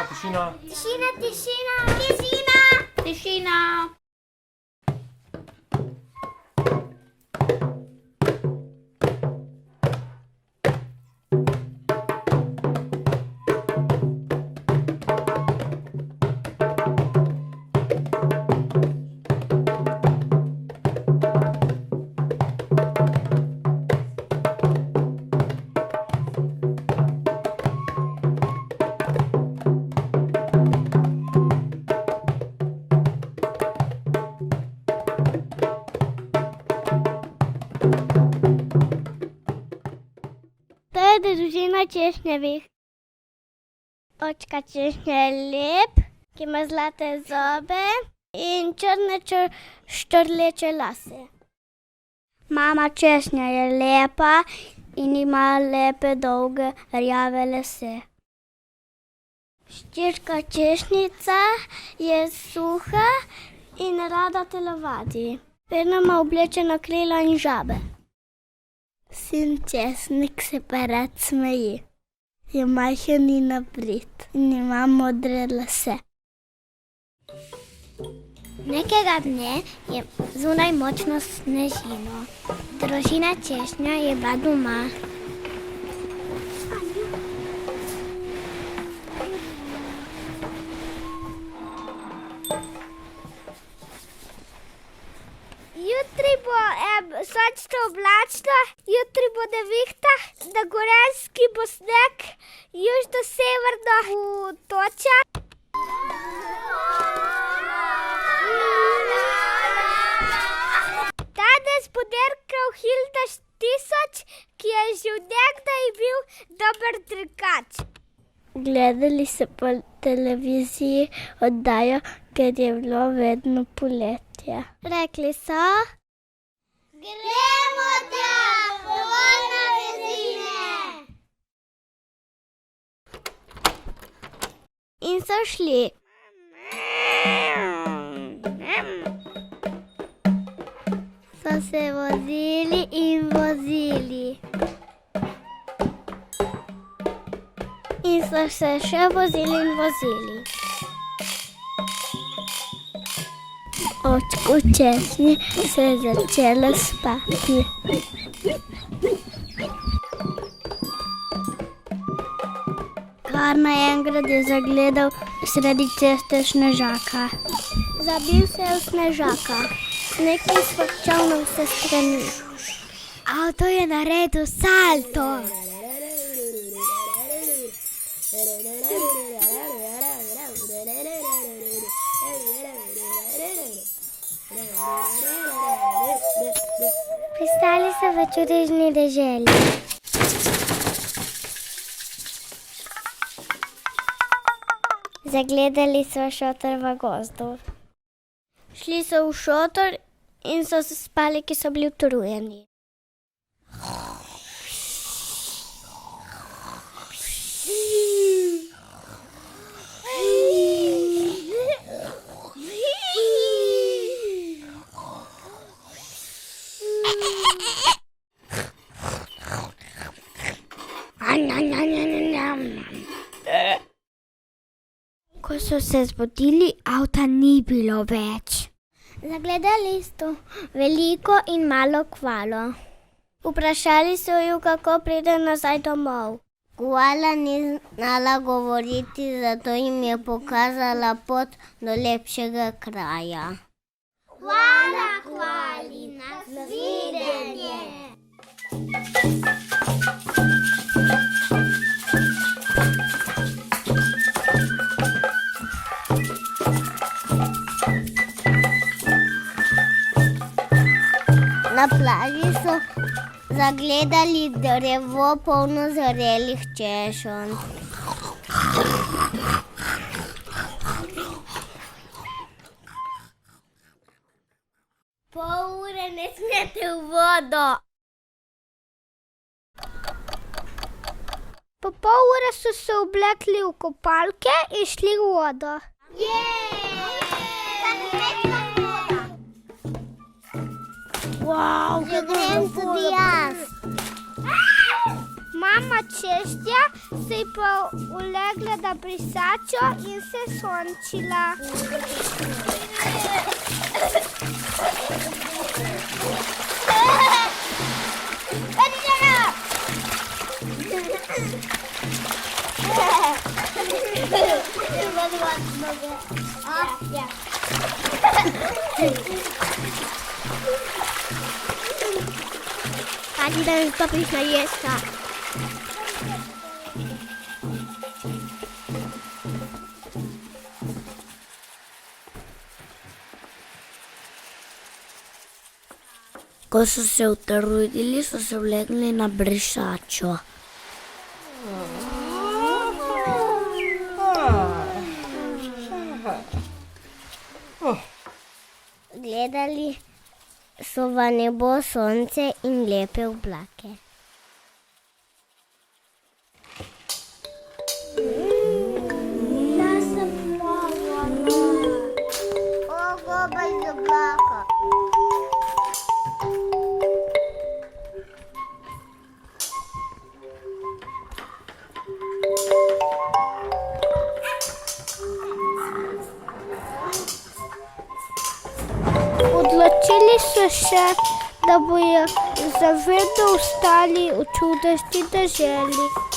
tišina. Tišina, tišina, tišina, tišina. To je družina češnjevih. Očka češnja je lep, ki ima zlate zobe in črne štrleče lase. Mama češnja je lepa in ima lepe, dolge, rjave lase. Hčerka češnjica je suha in rada telovadi. Vedno ima oblečena krila in žabe. Sin česnik se pa rad smeji. Je majhen in nabrit in ima modre lase. Nekega dne je zunaj močno snežilo. Družina češnja je bila doma. Jutri bo sončno oblačno, jutri bo nevihta, na Gorenjski bo sneg, južno-severno bo toča. Danes bo dirkal Hilda 1000, ki je že od nekdaj bil dober dirkač. Gledali so po televiziji oddajo, ker je bilo vedno poletje. Rekli so: gremo tja, polno vezine. In so šli. So se vozili in vozili. In so se še vozili in vozili. Očku češnji se je začelo spati. Kar naenkrat je zagledal sredi ceste snežaka. Zabil se je v snežaka. Sneg je svrčal na vse strani. Avto je naredil salto. Pristali so v čudežni deželi. Zagledali so šotor v gozdu. Šli so v šotor in so spali, ki so bili utrujeni. Ko so se zbudili, avta ni bilo več. Zagledali so veliko in malo kvalo. Vprašali so jo, kako pride nazaj domov. Koala ni znala govoriti, zato jim je pokazala pot do lepšega kraja. Hvala, kvali, nasvidenje! Na plaži so zagledali drevo polno zrelih češenj. Pol ure ne smete v vodo. Po pol ure so se oblekli v kopalke in šli v vodo. Wow, Že grem tudi jaz. Mama češnja se je pa ulegla na brisačo in se sončila. Hadi da stopiš na jeska. Ko so se utrudili, so se vlegli na brisačo. Gledali so v nebo sonce in lepe oblake. Jaz sem plava. Goba iz oblaka. Odločili so se, da bojo za vedno ostali v čudoviti deželi.